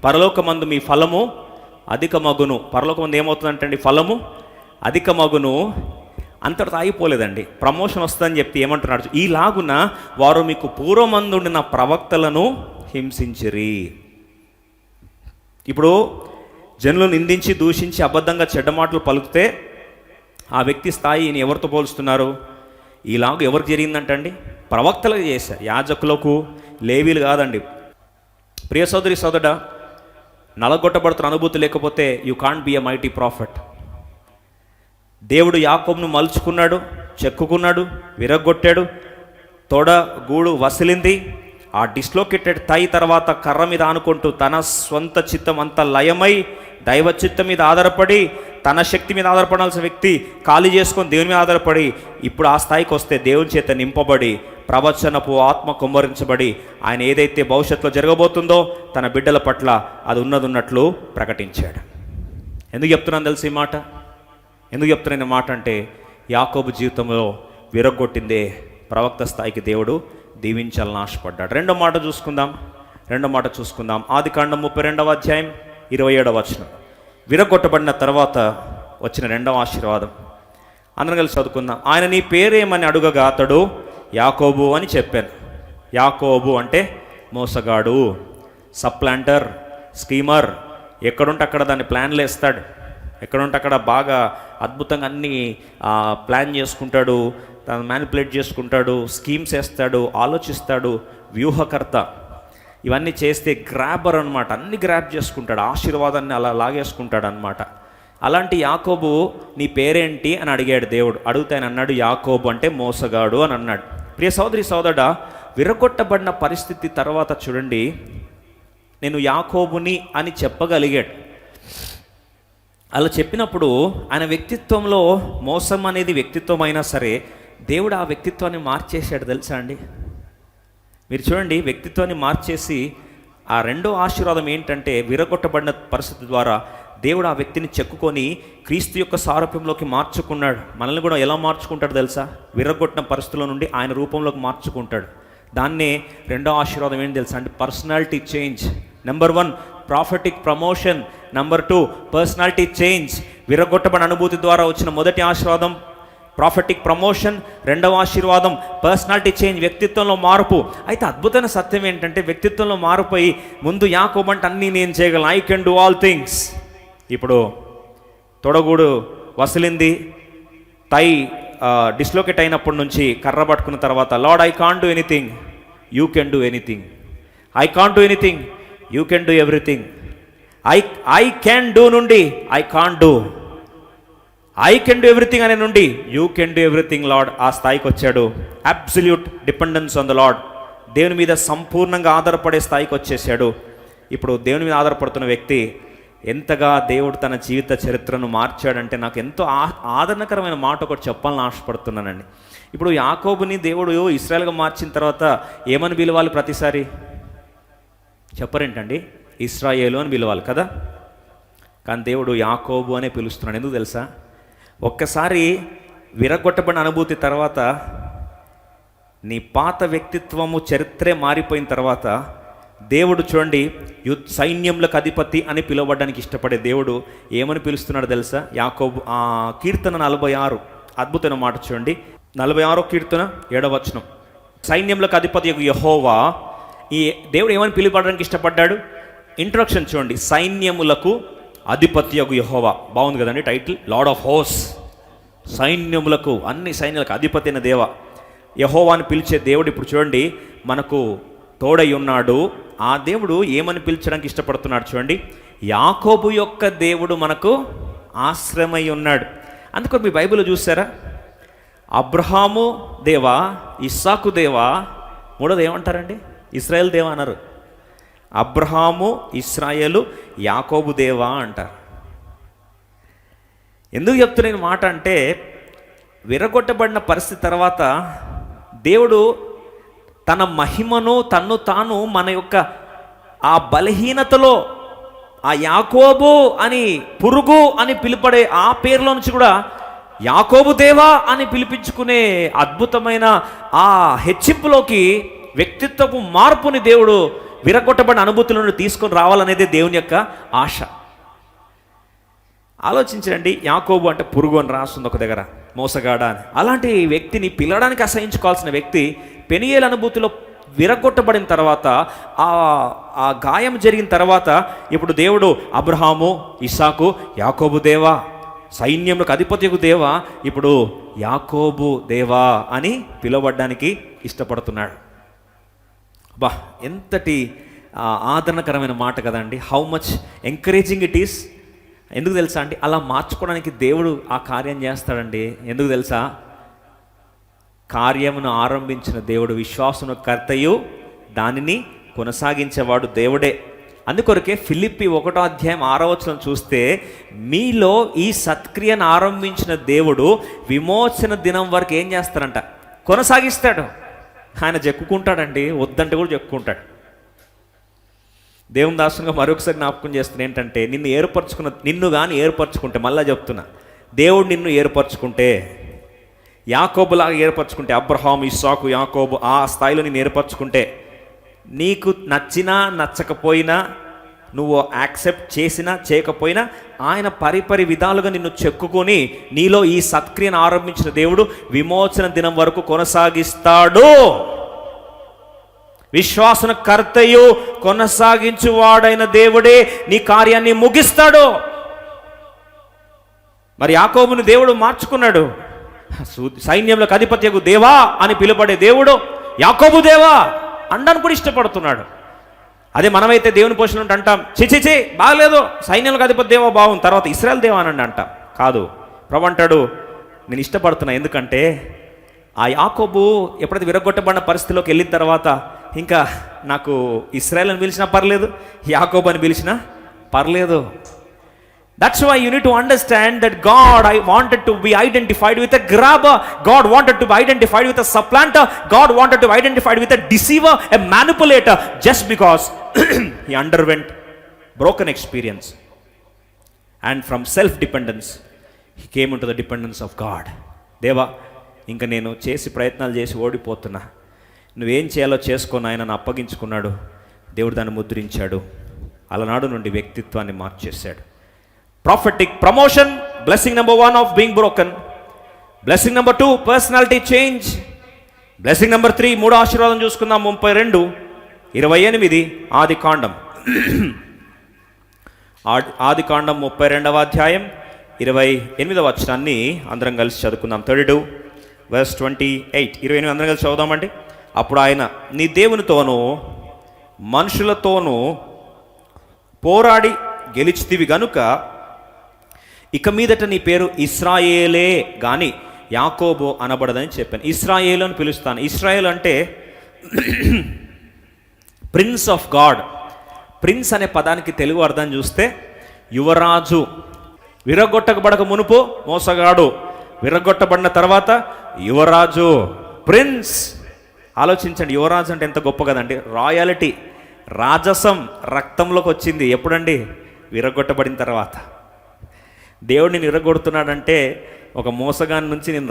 S1: పరలోకమందు మీ ఫలము అధికమగును. పరలోకమందు ఏమవుతుందంటండి? ఫలము అధికమగును. అంతటితో ఆగిపోలేదండి, ప్రమోషన్ వస్తుందని చెప్తే ఏమంటున్నాడు? ఈలాగున వారు మీకు పూర్వమందుండిన ప్రవక్తలను హింసించిరి. ఇప్పుడు జనులు నిందించి దూషించి అబద్ధంగా చెడ్డ మాటలు పలుకుతే ఆ వ్యక్తి స్థాయిని ఎవరితో పోలుస్తున్నారు? ఈలాగు ఎవరికి జరిగిందంటండి? ప్రవక్తలకు చేశారు, యాజకులకు, లేవీలు కాదండి. ప్రియ సోదరి సోదరుడా, నలగొట్టబడుతున్న అనుభూతి లేకపోతే you can't be a mighty profit. దేవుడు యాకోబును మలుచుకున్నాడు, చెక్కుకున్నాడు, విరగొట్టాడు, తొడ గూడు వసిలింది. ఆ డిస్లోకేటెడ్ థై తర్వాత కర్ర మీద ఆనుకుంటూ తన స్వంత చిత్తం అంతా లయమై దైవ చిత్తం మీద ఆధారపడి, తన శక్తి మీద ఆధారపడాల్సిన వ్యక్తి ఖాళీ చేసుకొని దేవుని మీద ఆధారపడి ఇప్పుడు ఆ స్థాయికి వస్తే దేవుని చేత నింపబడి ప్రవచనపు ఆత్మ కుమ్మరించబడి ఆయన ఏదైతే భవిష్యత్తులో జరగబోతుందో తన బిడ్డల పట్ల అది ఉన్నట్లు ప్రకటించాడు. ఎందుకు చెప్తున్నాను తెలుసు ఈ మాట? ఎందుకు చెప్తున్నాను మాట అంటే, యాకోబు జీవితంలో విరగొట్టిందే ప్రవక్త స్థాయికి దేవుడు దీవించాలని ఆశపడ్డాడు. రెండో మాట చూసుకుందాం. ఆదికాండం 32వ అధ్యాయం 27వ వచనం. విరగొట్టబడిన తర్వాత వచ్చిన రెండవ ఆశీర్వాదం అందరం కలిసి చదువుకుందాం. ఆయన నీ పేరేమని అడుగగా అతడు యాకోబు అని చెప్పాను. యాకోబు అంటే మోసగాడు, సప్లాంటర్, స్కీమర్. ఎక్కడుంటే అక్కడ దాన్ని ప్లాన్లు వేస్తాడు, ఎక్కడుంటే అక్కడ బాగా అద్భుతంగా అన్నీ ప్లాన్ చేసుకుంటాడు, తను మ్యానిపులేట్ చేసుకుంటాడు, స్కీమ్స్ వేస్తాడు, ఆలోచిస్తాడు, వ్యూహకర్త. ఇవన్నీ చేస్తే గ్రాబర్ అనమాట, అన్ని గ్రాబ్ చేసుకుంటాడు, ఆశీర్వాదాన్ని అలా లాగేసుకుంటాడు అనమాట. అలాంటి యాకోబు నీ పేరేంటి అని అడిగాడు దేవుడు. అడిగితే ఆయన అన్నాడు యాకోబు అంటే మోసగాడు అని అన్నాడు. ప్రియ సోదరి సోదరుడా, విరగొట్టబడిన పరిస్థితి తర్వాత చూడండి, నేను యాకోబుని అని చెప్పగలిగాడు. అలా చెప్పినప్పుడు ఆయన వ్యక్తిత్వంలో మోసం అనేది వ్యక్తిత్వం అయినా సరే దేవుడు ఆ వ్యక్తిత్వాన్ని మార్చేశాడు తెలుసా అండి. మీరు చూడండి, వ్యక్తిత్వాన్ని మార్చేసి ఆ రెండో ఆశీర్వాదం ఏంటంటే, విరగొట్టబడిన పరిస్థితి ద్వారా దేవుడు ఆ వ్యక్తిని చెక్కుకొని క్రీస్తు యొక్క సారూప్యంలోకి మార్చుకున్నాడు. మనల్ని కూడా ఎలా మార్చుకుంటాడు తెలుసా? విరగొట్టిన పరిస్థితుల నుండి ఆయన రూపంలోకి మార్చుకుంటాడు. దాన్నే రెండో ఆశీర్వాదం ఏంటి తెలుసా అంటే, personality change. Number 1 prophetic promotion, number 2 personality change. విరగొట్టబడిన అనుభూతి ద్వారా వచ్చిన మొదటి ఆశీర్వాదం ప్రాఫిటిక్ ప్రమోషన్, రెండవ ఆశీర్వాదం పర్సనాలిటీ చేంజ్, వ్యక్తిత్వంలో మార్పు. అయితే అద్భుతమైన సత్యం ఏంటంటే, వ్యక్తిత్వంలో మారిపోయి ముందు యాకోబు అంటే అన్నీ నేను చేయగలను, I can do all things. ఇప్పుడు తొడగూడు వసిలింది, తై డిస్లోకేట్ అయినప్పటి నుంచి కర్ర పట్టుకున్న తర్వాత, Lord I can't do anything, you can do anything. I can't do anything, you can do everything. I can do నుండి I can't do, I can do everything అనే నుండి you can do everything Lord ఆ స్థాయికి వచ్చాడు. Absolute dependence on the Lord, దేవుని మీద సంపూర్ణంగా ఆధారపడే స్థాయికి వచ్చేసాడు. ఇప్పుడు దేవుని మీద ఆధారపడుతున్న వ్యక్తి ఎంతగా దేవుడు తన జీవిత చరిత్రను మార్చాడంటే, నాకు ఎంతో ఆదరణకరమైన మాట ఒకటి చెప్పాలని ఆశపడుతున్నానండి. ఇప్పుడు యాకోబుని దేవుడు ఇశ్రాయేల్గా మార్చిన తర్వాత ఏమని పిలవాలి? ప్రతిసారి చెప్పరేంటండి? ఇశ్రాయేలు అని పిలవాలి కదా. కానీ దేవుడు యాకోబు అనే పిలుస్తున్నాడు. ఎందుకు తెలుసా? ఒక్కసారి విరగొట్టబడిన అనుభూతి తర్వాత, నీ పాత వ్యక్తిత్వము చరిత్రే మారిపోయిన తర్వాత దేవుడు చూడండి, సైన్యములకు అధిపతి అని పిలువబడడానికి ఇష్టపడే దేవుడు ఏమని పిలుస్తున్నాడు తెలుసా? యాకోబు. కీర్తన 46 అద్భుతమైన మాట చూడండి. 46 కీర్తన 7వ వచనం. సైన్యములకు అధిపతి యెహోవా. ఈ దేవుడు ఏమని పిలువబడడానికి ఇష్టపడ్డాడు? ఇంట్రొడక్షన్ చూడండి, సైన్యములకు అధిపతి యెహోవా. బాగుంది కదండి టైటిల్, లార్డ్ ఆఫ్ హోస్. సైన్యములకు, అన్ని సైన్యాలకు అధిపతి అయిన దేవ యెహోవాని పిలిచే దేవుడు ఇప్పుడు చూడండి మనకు తోడై ఉన్నాడు. ఆ దేవుడు ఏమని పిలిచడానికి ఇష్టపడుతున్నాడు చూడండి, యాకోబు యొక్క దేవుడు మనకు ఆశ్రమై ఉన్నాడు. అందుకని మీ బైబిల్లో చూసారా, అబ్రహాము దేవా, ఇస్సాకు దేవా, మూడోది ఏమంటారండి? ఇశ్రాయేల్ దేవా అన్నారు. అబ్రహాము, ఇశ్రాయేలు, యాకోబు దేవా అంటారు. ఎందుకు చెప్తున్న మాట అంటే, విరగొట్టబడిన పరిస్థితి తర్వాత దేవుడు తన మహిమను తన్ను తాను మన యొక్క ఆ బలహీనతలో ఆ యాకోబు అని, పురుగు అని పిలుపడే ఆ పేరులో నుంచి కూడా యాకోబు దేవా అని పిలిపించుకునే అద్భుతమైన ఆ హెచ్చింపులోకి వ్యక్తిత్వపు మార్పుని దేవుడు విరగొట్టబడిన అనుభూతుల నుండి తీసుకొని రావాలనేదే దేవుని యొక్క ఆశ. ఆలోచించండి, యాకోబు అంటే పురుగు అని రాస్తుంది ఒక దగ్గర, మోసగాడ అని. అలాంటి వ్యక్తిని పిలవడానికి అసహించుకోవాల్సిన వ్యక్తి పెనియేలు అనుభూతిలో విరగొట్టబడిన తర్వాత, ఆ గాయం జరిగిన తర్వాత ఇప్పుడు దేవుడు అబ్రహాము, ఇస్సాకు, యాకోబు దేవా, సైన్యములకు అధిపతియగు దేవా, ఇప్పుడు యాకోబు దేవా అని పిలువబడ్డానికి ఇష్టపడుతున్నాడు. బా, ఎంతటి ఆదరణకరమైన మాట కదండి. How much encouraging it is. ఎందుకు తెలుసా అండి, అలా మార్చుకోవడానికి దేవుడు ఆ కార్యం చేస్తాడండి. ఎందుకు తెలుసా? కార్యమును ఆరంభించిన దేవుడు విశ్వాసమును కర్తయు దానిని కొనసాగించేవాడు దేవుడే. అందుకొరకే ఫిలిప్పి 1:6 చూస్తే, మీలో ఈ సత్క్రియను ఆరంభించిన దేవుడు విమోచన దినం వరకు ఏం చేస్తారంట? కొనసాగిస్తాడు. ఆయన చెక్కుకుంటాడండి, వద్దంటే కూడా చెక్కుకుంటాడు. దేవుని దాసునిగా మరొకసారి జ్ఞాపకం చేస్తున్నా ఏంటంటే, నిన్ను కానీ ఏర్పరచుకుంటే, మళ్ళా చెప్తున్నా, దేవుడు నిన్ను ఏర్పరచుకుంటే, యాకోబులాగా ఏర్పరచుకుంటే, అబ్రహాం, ఇస్సాకు, యాకోబు ఆ స్థాయిలో నిన్ను ఏర్పరచుకుంటే, నీకు నచ్చినా నచ్చకపోయినా, నువ్వు యాక్సెప్ట్ చేసినా చేయకపోయినా, ఆయన పరిపరి విధాలుగా నిన్ను చెక్కుకొని నీలో ఈ సత్క్రియను ఆరంభించిన దేవుడు విమోచన దినం వరకు కొనసాగిస్తాడు. విశ్వాసన కర్తయు కొనసాగించువాడైన దేవుడే నీ కార్యాన్ని ముగిస్తాడు. మరి యాకోబుని దేవుడు మార్చుకున్నాడు. సైన్యంలోకి అధిపత్యకు దేవా అని పిలువబడే దేవుడు యాకోబు దేవా అండానికి కూడా ఇష్టపడుతున్నాడు. అదే మనమైతే దేవుని పోషణ అంటాం, చిచిచి బాగలేదు, సైన్యంలోకి అధిపతి దేవా బాగుంది, తర్వాత ఇశ్రాయేలు దేవా అని అంటాం. కాదు, ప్రభు అంటాడు, నేను ఇష్టపడుతున్నా. ఎందుకంటే ఆ యాకోబు ఎప్పుడైతే విరగొట్టబడిన పరిస్థితిలోకి వెళ్ళిన తర్వాత, ఇంకా నాకు ఇశ్రాయేల్ అని పిలిచినా పర్లేదు, యాకోబు అని పిలిచినా పర్లేదు. That's why you need to understand that God wanted to be identified with a grabber. God wanted to be identified with a supplanter. God wanted to be identified with a deceiver, a manipulator, just because he underwent broken experience. And from self-dependence, he came into the dependence of God. Deva, ఇంకా నేను చేసి ప్రయత్నాలు చేసి ఓడిపోతున్నా, నువ్వేం చేయాలో చేసుకొని ఆయన అప్పగించుకున్నాడు. దేవుడు దాన్ని ముద్రించాడు. అలనాడు నుండి వ్యక్తిత్వాన్ని మార్చేశాడు. Prophetic promotion, blessing number 1 of being broken. Blessing number 2, personality change. Blessing number 3, మూడో ఆశీర్వాదం చూసుకుందాం. 32:28 ఆది కాండం. ఆది కాండం 32వ అధ్యాయం 28వ వచనాన్ని అందరం కలిసి చదువుకుందాం. 32:28, 28 అందరం కలిసి చదువుదామండి. అప్పుడు ఆయన, నీ దేవునితోనూ మనుషులతోనూ పోరాడి గెలిచితివి గనుక ఇక మీదట నీ పేరు ఇశ్రాయేలే గాని యాకోబు అనబడదని చెప్పాను. ఇశ్రాయేలు అని పిలుస్తాను. ఇశ్రాయేల్ అంటే ప్రిన్స్ ఆఫ్ గాడ్. ప్రిన్స్ అనే పదానికి తెలుగు అర్థం చూస్తే యువరాజు. విరగొట్టబడక మునుపు మోసగాడు, విరగొట్టబడిన తర్వాత యువరాజు, ప్రిన్స్. ఆలోచించండి, యువరాజు అంటే ఎంత గొప్ప కదండి. రాయాలిటీ, రాజసం రక్తంలోకి వచ్చింది. ఎప్పుడండి? విరగొట్టబడిన తర్వాత. దేవుడిని నిరగొడుతున్నాడంటే ఒక మోసగాని నుంచి నేను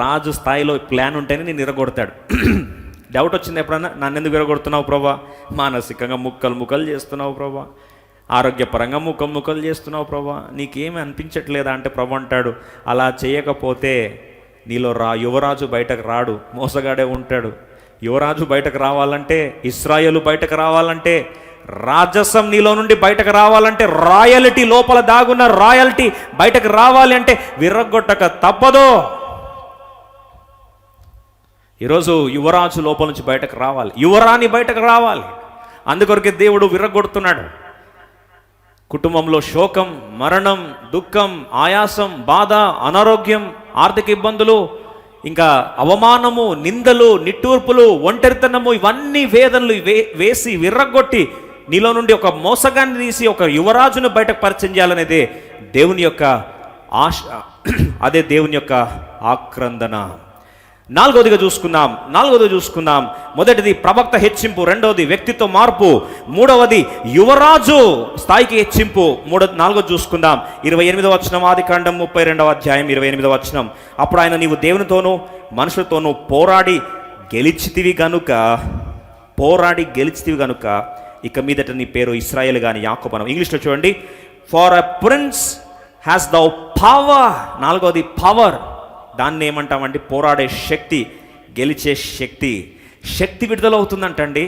S1: రాజు స్థాయిలో ప్లాన్ ఉంటేనే నేను నిరగొడతాడు. డౌట్ వచ్చింది ఎప్పుడన్నా, నన్ను ఎందుకు విరగొడుతున్నావు ప్రభా? మానసికంగా ముక్కలు చేస్తున్నావు ప్రభా, ఆరోగ్యపరంగా ముక్కలు చేస్తున్నావు ప్రభా, నీకేమీ అనిపించట్లేదా అంటే ప్రభు అంటాడు, అలా చేయకపోతే నీలో యువరాజు బయటకు రాడు, మోసగాడే ఉంటాడు. యువరాజు బయటకు రావాలంటే, ఇశ్రాయేలు బయటకు రావాలంటే, రాజసం నీలో నుండి బయటకు రావాలంటే, రాయల్టీ లోపల దాగున్న రాయల్టీ బయటకు రావాలి అంటే విరగొట్టక తప్పదు. ఈరోజు యువరాజు లోపల నుంచి బయటకు రావాలి, యువరాణి బయటకు రావాలి. అందుకొరకే దేవుడు విరగొడుతున్నాడు. కుటుంబంలో శోకం, మరణం, దుఃఖం, ఆయాసం, బాధ, అనారోగ్యం, ఆర్థిక ఇబ్బందులు, ఇంకా అవమానము, నిందలు, నిట్టూర్పులు, ఒంటరితనము, ఇవన్నీ వేదనలు వేసి విర్రగొట్టి నీలో నుండి ఒక మోసగాన్ని తీసి ఒక యువరాజును బయటకు పరిచయం చేయాలనేదే దేవుని యొక్క ఆశ, అదే దేవుని యొక్క ఆక్రందన. నాలుగవదిగా చూసుకుందాం. మొదటిది ప్రవక్త హెచ్చింపు, రెండవది వ్యక్తిత్వ మార్పు, మూడవది యువరాజు స్థాయికి హెచ్చింపు. నాలుగోది చూసుకుందాం. 28వ వచనం, ఆదికాండం 32వ అధ్యాయం 28వ వచనం. అప్పుడు ఆయన, నీవు దేవునితోనూ మనుషులతోనూ పోరాడి గెలిచితివి గనుక ఇక మీదట నీ పేరు ఇశ్రాయేలు గాని యాకోబు అనవు. ఇంగ్లీష్లో చూడండి, for a prince hast thou power. నాలుగవది పవర్. దాన్ని ఏమంటామండి? పోరాడే శక్తి, గెలిచే శక్తి విడుదల అవుతుందంటండి.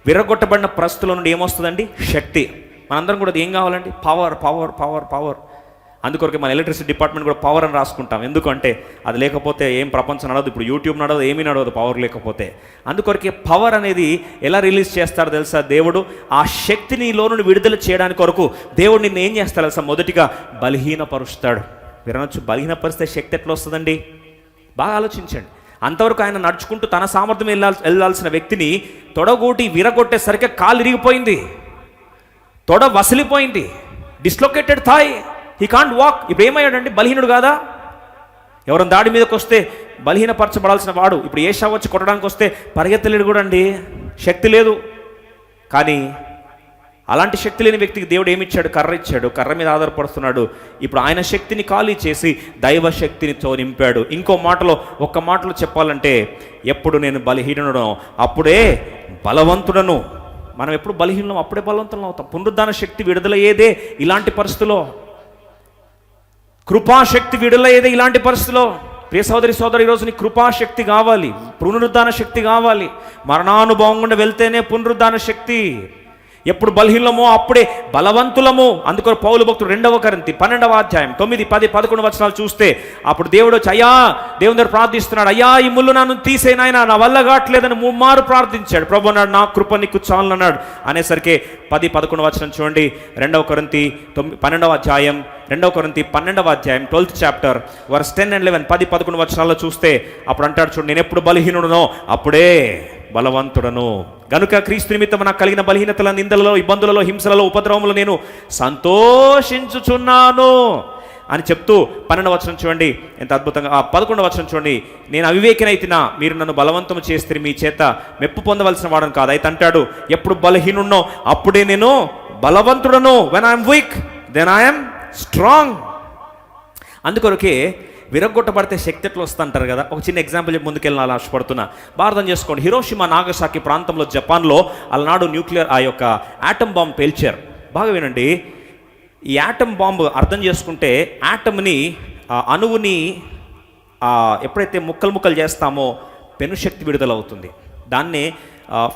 S1: విరగొట్టబడిన పరిస్థితుల నుండి ఏమొస్తుందండి? శక్తి. మనందరం కూడా ఏం కావాలండి? పవర్. అందుకొరకే మన ఎలక్ట్రిసిటీ డిపార్ట్మెంట్ కూడా పవర్ అని రాసుకుంటాం. ఎందుకంటే అది లేకపోతే ఏం ప్రపంచం నడవదు. ఇప్పుడు యూట్యూబ్ నడవదు, ఏమీ నడవదు పవర్ లేకపోతే. అందుకొరకే పవర్ అనేది ఎలా రిలీజ్ చేస్తారో తెలుసా? దేవుడు ఆ శక్తిని లో నుండి విడుదల చేయడానికి కొరకు దేవుడు నిన్ను ఏం చేస్తాడు తెలుసా? మొదటిగా బలహీనపరుస్తాడు. వినొచ్చు, బలహీనపరిస్తే శక్తి ఎట్లా వస్తుందండి? బాగా ఆలోచించండి. అంతవరకు ఆయన నడుచుకుంటూ తన సామర్థ్యం వెళ్ళాల్సిన వ్యక్తిని తొడగూటి విరగొట్టేసరికి కాలు ఇరిగిపోయింది, తొడ వసిలిపోయింది, dislocated thigh, he can't walk. ఇప్పుడు ఏమయ్యాడండి? బలహీనుడు కాదా? ఎవరైనా దాడి మీదకి వస్తే బలహీనపరచబడాల్సిన వాడు ఇప్పుడు ఏషావు వచ్చి కొట్టడానికి వస్తే పరిగెత్తలేడు కూడా అండి, శక్తి లేదు. కానీ అలాంటి శక్తి లేని వ్యక్తికి దేవుడు ఏమిచ్చాడు? కర్ర ఇచ్చాడు. కర్ర మీద ఆధారపడుతున్నాడు. ఇప్పుడు ఆయన శక్తిని ఖాళీ చేసి దైవ శక్తినితో నింపాడు. ఒక్క మాటలో చెప్పాలంటే, ఎప్పుడు నేను బలహీనుడనో అప్పుడే బలవంతుడను. మనం ఎప్పుడు బలహీనం అప్పుడే బలవంతులం అవుతాం. పునరుద్ధాన శక్తి విడుదలయ్యేదే ఇలాంటి పరిస్థితుల్లో. కృపాశక్తి విడుదలయ్యేదే ఇలాంటి పరిస్థితుల్లో. ప్రియ సోదరి, ఈరోజు నీ కృపాశక్తి కావాలి, పునరుద్ధాన శక్తి కావాలి. మరణానుభవం గుండా వెళ్తేనే పునరుద్ధాన శక్తి. ఎప్పుడు బలహీనమో అప్పుడే బలవంతులము. అందుకని పౌలు భక్తుడు 2వ కొరింథీ 12వ అధ్యాయం 9, 10, 11 వచనాలు చూస్తే అప్పుడు దేవుడు వచ్చి దేవుని దగ్గర ప్రార్థిస్తున్నాడు. అయ్యా, ఈ ముళ్ళు నన్ను తీసేనాయన, నా వల్ల కావట్లేదని ముమ్మారు ప్రార్థించాడు. ప్రభు అన్నాడు, నా కృప నీకు చాలు అన్నాడు. అనేసరికి 10, 11 వచనం చూడండి. 2వ కొరింథీ 12వ అధ్యాయం 12th చాప్టర్ వర్స్ 10 and 11, 10, 11 వచనాల్లో చూస్తే అప్పుడు అంటాడు చూడండి, నేను ఎప్పుడు బలహీనుడనో అప్పుడే బలవంతుడను. గనుక క్రీస్తు నిమిత్తం నాకు కలిగిన బలహీనతల, నిందలలో, ఇబ్బందులలో, హింసలలో, ఉపద్రవములు నేను సంతోషించుచున్నాను అని చెప్తూ 12వ వచనం చూడండి ఎంత అద్భుతంగా. 11వ వచనం చూడండి, నేను అవివేకినైతినా మీరు నన్ను బలవంతం చేస్తే మీ చేత మెప్పు పొందవలసిన వాడను కాదు. అయితే అంటాడు, ఎప్పుడు బలహీనున్నో అప్పుడే నేను బలవంతుడను. When I'm weak then I'm strong. అందుకొరకే విరగొట్టబడితే శక్తి ఎట్లా వస్తుంటారు కదా. ఒక చిన్న ఎగ్జాంపుల్ చెప్పి ముందుకెళ్ళాలని ఆశపడుతున్నా. భారతం చేసుకోండి. హిరోషిమా నాగసాకి ప్రాంతంలో జపాన్లో అలనాడు ఆ యొక్క ఆటం బాంబ్ పేల్చారు. బాగా వినండి, ఈ ఆటం బాంబు అర్థం చేసుకుంటే, ఆటంని అణువుని ఎప్పుడైతే ముక్కలు చేస్తామో పెనుశక్తి విడుదలవుతుంది. దాన్నే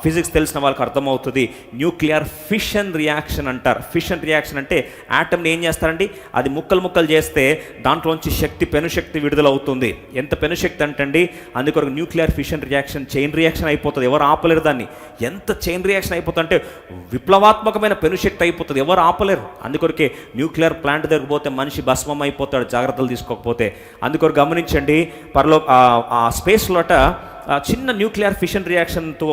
S1: ఫిజిక్స్ తెలిసిన వాళ్ళకి అర్థమవుతుంది. న్యూక్లియర్ ఫిషన్ రియాక్షన్ అంటారు. ఫిషన్ రియాక్షన్ అంటే ఆటంని ఏం చేస్తారండి, అది ముక్కలు చేస్తే దాంట్లోంచి పెనుశక్తి విడుదలవుతుంది. ఎంత పెనుశక్తి అంటండి, అందుకొరకు nuclear fission reaction chain reaction అయిపోతుంది. ఎవరు ఆపలేరు దాన్ని. ఎంత చైన్ రియాక్షన్ అయిపోతుంది అంటే విప్లవాత్మకమైన పెనుశక్తి అయిపోతుంది, ఎవరు ఆపలేరు. అందుకొరకే న్యూక్లియర్ ప్లాంట్ దగ్గర పోతే మనిషి భస్మం అయిపోతాడు జాగ్రత్తలు తీసుకోకపోతే. అందుకొరకు గమనించండి, స్పేస్లోట చిన్న న్యూక్లియర్ ఫిషన్ రియాక్షన్తో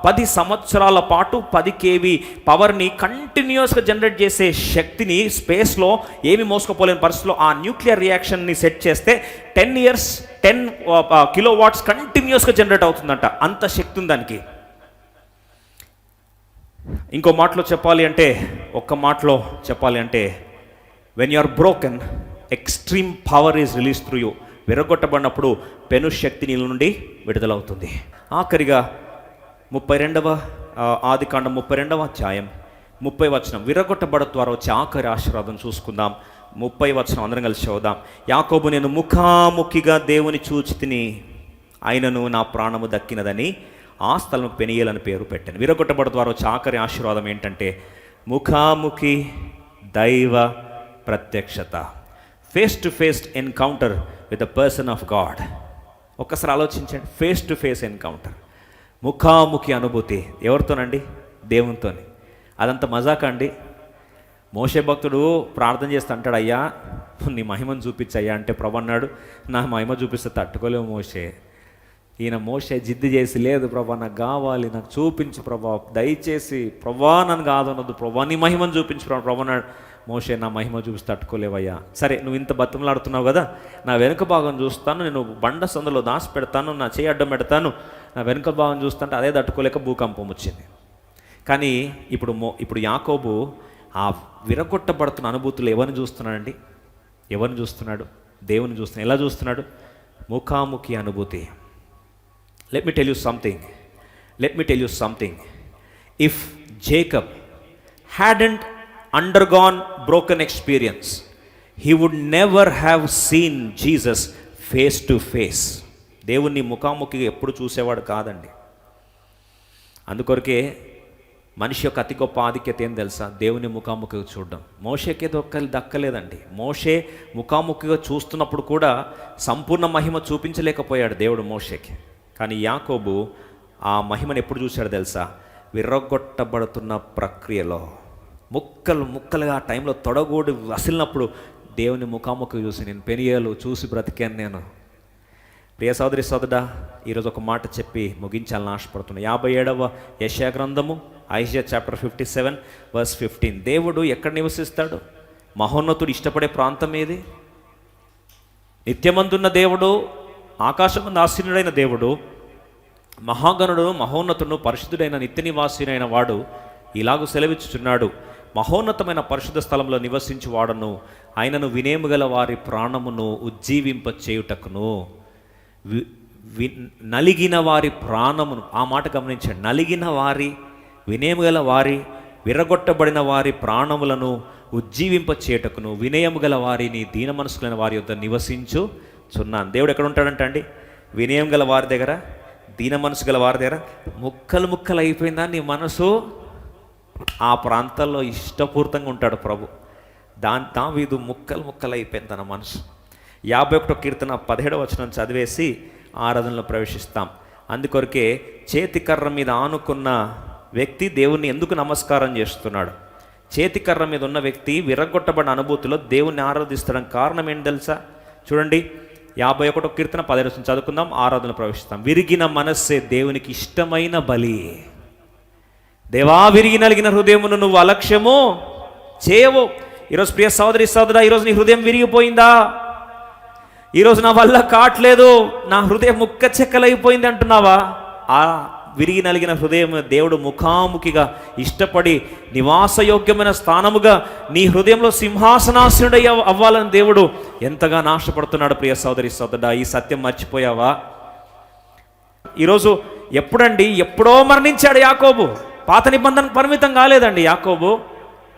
S1: 10 సంవత్సరాల పాటు 10 kV పవర్ని కంటిన్యూస్గా జనరేట్ చేసే శక్తిని స్పేస్లో ఏమి మోసుకుపోలేని పరిస్థితిలో ఆ న్యూక్లియర్ రియాక్షన్ని సెట్ చేస్తే 10 years 10 kilowatts కంటిన్యూస్గా జనరేట్ అవుతుందంట. అంత శక్తి ఉంది దానికి. ఒక్క మాటలో చెప్పాలి అంటే when you are broken extreme power is release through you. విరగొట్టబడినప్పుడు పెను శక్తి నీళ్ళ నుండి విడుదలవుతుంది. ఆఖరిగా 32వ ఆదికాండం 32వ అధ్యాయం 30 వచనం, విరగొట్టబడ ద్వారా వచ్చే ఆఖరి ఆశీర్వాదం చూసుకుందాం. 30 వచనం అందరం కలిసి చదువుదాం. యాకోబు, నేను ముఖాముఖిగా దేవుని చూచి తిని, ఆయనను నా ప్రాణము దక్కినదని ఆ స్థలం పెనియేలని పేరు పెట్టాను. విరగొట్టబడ ద్వారా వచ్చే ఆఖరి ఆశీర్వాదం ఏంటంటే ముఖాముఖి దైవ ప్రత్యక్షత, face to face encounter with the person of God. ఒక్కసారి ఆలోచించండి, ఫేస్ టు ఫేస్ ఎన్కౌంటర్, ముఖాముఖి అనుభూతి. ఎవరితోనండి? దేవునితోని. అదంత మజాక అండి. మోషే భక్తుడు ప్రార్థన చేస్తే అంటాడు, అయ్యా నీ మహిమను చూపించయ్యా అంటే ప్రభు అన్నాడు, నా మహిమ చూపిస్తే తట్టుకోలేవు మోషే. ఈయన మోషే జిద్దు చేసి, లేదు ప్రభా నాకు కావాలి, నాకు చూపించు ప్రభా, దయచేసి ప్రభా నన్ను కాదనొద్దు ప్రభా, నీ మహిమను చూపించు ప్రభు అన్నాడు. మోషే నా మహిమ చూసి తట్టుకోలేవయ్యా, సరే నువ్వు ఇంత బతిమలాడుతున్నావు కదా, నా వెనుక భాగం చూస్తాను, నేను బండ సందులో దాచి పెడతాను, నా చేయి అడ్డం పెడతాను, నా వెనుక భాగం చూస్తుంటే అదే తట్టుకోలేక భూకంపం వచ్చింది. కానీ ఇప్పుడు యాకోబు ఆ విరగొట్టబడుతున్న అనుభూతులు ఎవరిని చూస్తున్నాడండి? ఎవరిని చూస్తున్నాడు? దేవుని చూస్తున్నాడు. ఎలా చూస్తున్నాడు? ముఖాముఖి అనుభూతి. Let me tell you something. If Jacob hadn't undergone broken experience, he would never have seen Jesus face to face. దేవుణ్ణి ముఖాముఖిగా ఎప్పుడు చూసేవాడు కాదండి. అందుకొరకే మనిషి యొక్క అతి గొప్ప ఆధిక్యత ఏం తెలుసా? దేవుని ముఖాముఖిగా చూడడం. మోషేకే దక్కలేదండి. మోషే ముఖాముఖిగా చూస్తున్నప్పుడు కూడా సంపూర్ణ మహిమ చూపించలేకపోయాడు దేవుడు మోషేకి. కానీ యాకోబు ఆ మహిమను ఎప్పుడు చూశాడు తెలుసా? విర్రగొట్టబడుతున్న ప్రక్రియలో ముక్కలుగా ఆ టైంలో తొడగోడు వసిలినప్పుడు దేవుని ముఖాముఖి చూసి, నేను పెనియేలు చూసి బ్రతికాను నేను. ప్రియ సోదరి సోదరుడా, ఈరోజు ఒక మాట చెప్పి ముగించాలని ఆశపడుతున్నాను. 57వ యెషయా గ్రంథము, ఐజియా చాప్టర్ 57 వర్స్ 15. దేవుడు ఎక్కడ నివసిస్తాడు? మహోన్నతుడు ఇష్టపడే ప్రాంతం ఏది? నిత్యమందున్న దేవుడు, ఆకాశమందు ఆసీనుడైన దేవుడు, మహాగణుడు, మహోన్నతుడు, పరిశుద్ధుడైన నిత్య నివాసినైన వాడు ఇలాగూ సెలవిచ్చుచున్నాడు, మహోన్నతమైన పరిశుద్ధ స్థలంలో నివసించి వాడను, ఆయనను వినేముగల వారి ప్రాణమును ఉజ్జీవింప చేయుటకును, నలిగిన వారి ప్రాణమును, ఆ మాట గమనించండి, నలిగిన వారి, వినేముగల వారి, విరగొట్టబడిన వారి ప్రాణములను ఉజ్జీవింప చేయుటకును, వినయము గల వారిని, దీన మనసులైన వారి యొద్ద నివసించుచున్నాను. దేవుడు ఎక్కడ ఉంటాడంట అండి? వినయం గల వారి దగ్గర, దీన మనసు గల వారి దగ్గర. ముక్కలు అయిపోయిందా నీ మనసు? ఆ ప్రాంతాల్లో ఇష్టపూర్తంగా ఉంటాడు ప్రభు. దావీదు ముక్కలు అయిపోయింది తన మనసు. 51వ కీర్తన 17వ వచనం చదివేసి ఆరాధనలో ప్రవేశిస్తాం. అందుకొరకే చేతికర్ర మీద ఆనుకున్న వ్యక్తి దేవుణ్ణి ఎందుకు నమస్కారం చేస్తున్నాడు? చేతికర్ర మీద ఉన్న వ్యక్తి విరగొట్టబడిన అనుభూతిలో దేవుణ్ణి ఆరాధిస్తడం కారణం ఏంటి తెలుసా? చూడండి, 51వ కీర్తన 17వ వచనం చదువుకుందాం, ఆరాధనలో ప్రవేశిస్తాం. విరిగిన మనస్సే దేవునికి ఇష్టమైన బలి. దేవా, విరిగి నలిగిన హృదయమును నువ్వు అలక్ష్యము చేయవు. ఈరోజు ప్రియ సోదరి సోదరా, ఈరోజు నీ హృదయం విరిగిపోయిందా? ఈరోజు నా వల్ల కావట్లేదు, నా హృదయం ముక్క చెక్కలైపోయింది అంటున్నావా? ఆ విరిగి నలిగిన హృదయం దేవుడు ముఖాముఖిగా ఇష్టపడి నివాసయోగ్యమైన స్థానముగా నీ హృదయంలో సింహాసనాసనుడై అవ్వాలని దేవుడు ఎంతగా ఆశపడుతున్నాడు. ప్రియ సోదరి సోదరుడా, ఈ సత్యం మర్చిపోయావా? ఈరోజు ఎప్పుడో మరణించాడు యాకోబు. పాత నిబంధన పరిమితం కాలేదండి యాకోబు.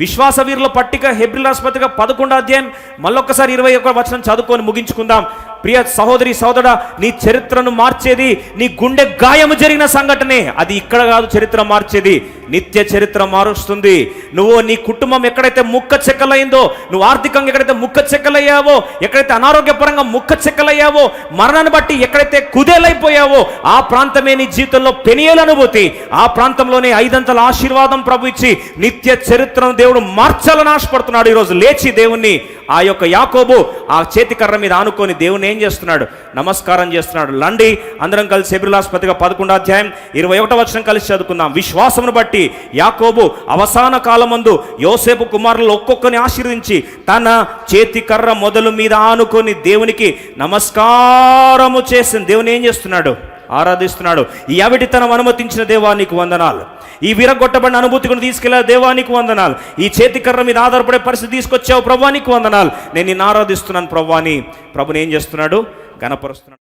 S1: విశ్వాస వీరుల పట్టిక, హెబ్రీయుల రాష్ట్రపతిగా 11వ అధ్యాయం మళ్ళొక్కసారి 21వ వచనం చదువుకొని ముగించుకుందాం. ప్రియ సహోదరి సోదరుడా, నీ చరిత్రను మార్చేది నీ గుండె గాయము జరిగిన సంఘటనే. అది ఇక్కడ కాదు చరిత్ర మార్చేది, నిత్య చరిత్ర మారుస్తుంది. నువ్వు నీ కుటుంబం ఎక్కడైతే ముక్క చెక్కలైందో, నువ్వు ఆర్థికంగా ఎక్కడైతే ముక్క చెక్కలయ్యావో, ఎక్కడైతే అనారోగ్యపరంగా ముక్క చెక్కలయ్యావో, మరణాన్ని బట్టి ఎక్కడైతే కుదేలైపోయావో, ఆ ప్రాంతమే నీ జీవితంలో పెనియేలు అనుభూతి. ఆ ప్రాంతంలోనే 5 అంతల ఆశీర్వాదం ప్రభు ఇచ్చి నిత్య చరిత్రను దేవుడు మార్చాలని ఆశపడుతున్నాడు. ఈరోజు లేచి దేవుణ్ణి, ఆ యొక్క యాకోబు ఆ చేతికర్ర మీద ఆనుకొని దేవుని ఏం చేస్తున్నాడు? నమస్కారం చేస్తున్నాడు. లండి అందరం కలిసి హెబ్రీయుల రాష్ట్రపతిగా 11వ అధ్యాయం 21వ వచనం కలిసి చదువుకుందాం. విశ్వాసమును బట్టి యాకోబు అవసాన కాలమందు యోసేపు కుమారులు ఒక్కొక్కరిని ఆశీర్వదించి తన చేతికర్ర మొదలు మీద ఆనుకొని దేవునికి నమస్కారము చేసింది. దేవుని ఏం చేస్తున్నాడు? ఆరాధిస్తున్నాడు. ఈ అవిటితనం అనుమతించిన దేవా నీకు వందనాలు. ఈ విరగొట్టబడిన అనుభూతిని తీసుకెళ్ళా దేవా నీకు వందనాలు. ఈ చేతికర్ర మీద ఆధారపడే పరిస్థితి తీసుకొచ్చావు ప్రభా నీకు వందనాలు. నేను నిన్ను ఆరాధిస్తున్నాను ప్రభా అని ప్రభుని ఏం చేస్తున్నాడు? గణపరుస్తున్నాడు.